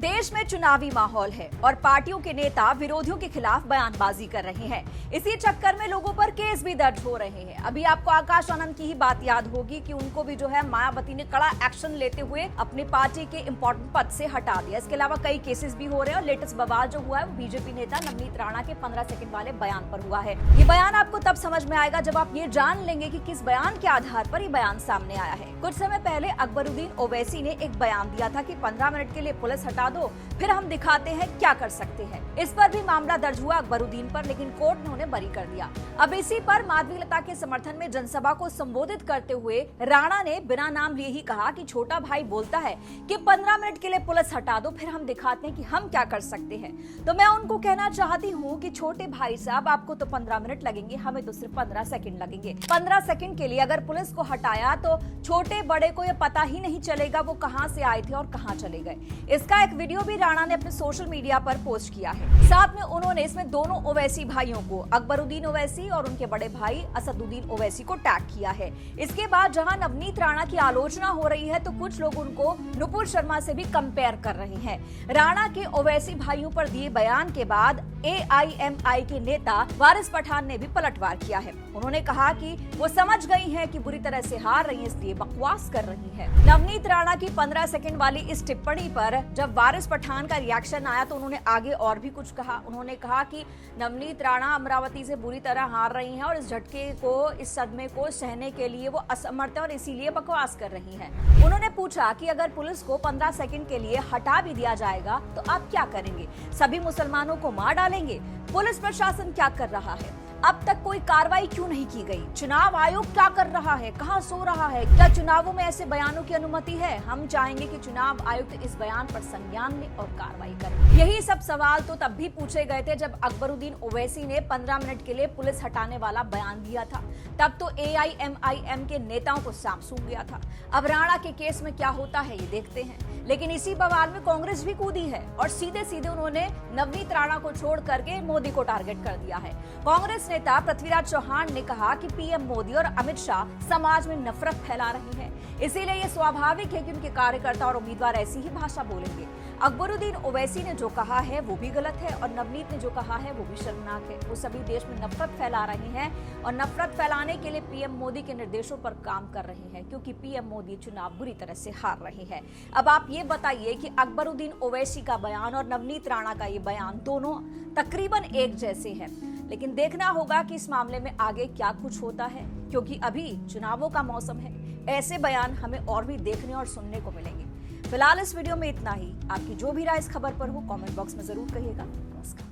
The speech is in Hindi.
देश में चुनावी माहौल है और पार्टियों के नेता विरोधियों के खिलाफ बयानबाजी कर रहे हैं। इसी चक्कर में लोगों पर केस भी दर्ज हो रहे हैं। अभी आपको आकाश आनंद की ही बात याद होगी कि उनको भी जो है मायावती ने कड़ा एक्शन लेते हुए अपनी पार्टी के इंपॉर्टेंट पद से हटा दिया। इसके अलावा कई केसेस भी हो रहे हैं और लेटेस्ट बवाल जो हुआ है वो बीजेपी नेता नवनीत राणा के 15 सेकंड वाले बयान पर हुआ है। ये बयान आपको तब समझ में आएगा जब आप ये जान लेंगे कि किस बयान के आधार पर ये बयान सामने आया है। कुछ समय पहले अकबरुद्दीन ओवैसी ने एक बयान दिया था कि 15 मिनट के लिए पुलिस हटा दो, फिर हम दिखाते हैं क्या कर सकते हैं। इस पर भी मामला दर्ज हुआ अकबरुद्दीन पर, लेकिन कोर्ट ने उन्हें बरी कर दिया। अब इसी पर माधवीलता के समर्थन में जनसभा को संबोधित करते हुए राणा ने बिना नाम लिए ही कहा कि छोटा भाई बोलता है कि 15 मिनट के लिए पुलिस हटा दो, फिर हम दिखाते हैं कि हम क्या कर सकते हैं। तो मैं उनको कहना चाहती हूँ कि छोटे भाई साहब, आपको तो 15 मिनट लगेंगे, हमें तो सिर्फ 15 सेकंड लगेंगे। 15 सेकंड के लिए अगर पुलिस को हटाया तो छोटे बड़े को यह पता ही नहीं चलेगा वो कहां से आए थे और कहां चले गए। इसका एक वीडियो भी राणा ने अपने सोशल मीडिया पर पोस्ट किया है। साथ में उन्होंने इसमें दोनों ओवैसी भाइयों को, अकबरुद्दीन ओवैसी और उनके बड़े भाई असदुद्दीन ओवैसी को टैग किया है। इसके बाद जहां नवनीत राणा की आलोचना हो रही है तो कुछ लोग उनको नुपुर शर्मा से भी कंपेयर कर रहे हैं। राणा के ओवैसी भाइयों पर दिए बयान के बाद AIMI के नेता वारिस पठान ने भी पलटवार किया है। उन्होंने कहा कि वो समझ गई हैं कि बुरी तरह से हार रही हैं, इसलिए बकवास कर रही है। नवनीत राणा की 15 सेकंड वाली इस टिप्पणी पर जब वारिस पठान का रिएक्शन आया तो उन्होंने आगे और भी कुछ कहा। उन्होंने कहा कि नवनीत राणा अमरावती से बुरी तरह हार रही हैं और इस झटके को, इस सदमे को सहने के लिए वो असमर्थ है और इसीलिए बकवास कर रही हैं। उन्होंने पूछा कि अगर पुलिस को 15 सेकंड के लिए हटा भी दिया जाएगा तो आप क्या करेंगे? सभी मुसलमानों को मार डालेंगे? पुलिस प्रशासन क्या कर रहा है? अब तक कोई कार्रवाई क्यों नहीं की गई? चुनाव आयोग क्या कर रहा है? कहां सो रहा है? क्या चुनावों में ऐसे बयानों की अनुमति है? हम चाहेंगे कि चुनाव आयुक्त इस बयान पर संज्ञान ले और कार्रवाई करे। यही सब सवाल तो तब भी पूछे गए थे जब अकबरुद्दीन ओवैसी ने 15 मिनट के लिए पुलिस हटाने वाला बयान दिया था। तब तो AIMIM के नेताओं को सांप सूंघ गया था। अब राणा के केस में क्या होता है ये देखते हैं। लेकिन इसी बवाल में कांग्रेस भी कूदी है और सीधे सीधे उन्होंने नवनीत राणा को छोड़ करके मोदी को टारगेट कर दिया है। कांग्रेस नेता पृथ्वीराज चौहान ने कहा कि PM मोदी और अमित शाह समाज में नफरत फैला रहे हैं, इसीलिए ये स्वाभाविक है कि उनके कार्यकर्ता और उम्मीदवार ऐसी ही भाषा बोलेंगे। अकबरुद्दीन ओवैसी ने जो कहा है वो भी गलत है और नवनीत ने जो कहा है वो भी शर्मनाक है। वो सभी देश में नफरत फैला रहे हैं और नफरत फैलाने के लिए PM मोदी के निर्देशों पर काम कर रहे हैं, क्योंकि PM मोदी चुनाव बुरी तरह से हार रहे हैं। अब आप ये बताइए कि अकबरुद्दीन ओवैसी का बयान और नवनीत राणा का ये बयान दोनों तकरीबन एक जैसे हैं, लेकिन देखना होगा कि इस मामले में आगे क्या कुछ होता है, क्योंकि अभी चुनावों का मौसम है। ऐसे बयान हमें और भी देखने और सुनने को मिलेंगे। फिलहाल इस वीडियो में इतना ही। आपकी जो भी राय इस खबर पर हो कमेंट बॉक्स में जरूर कहिएगा। नमस्कार।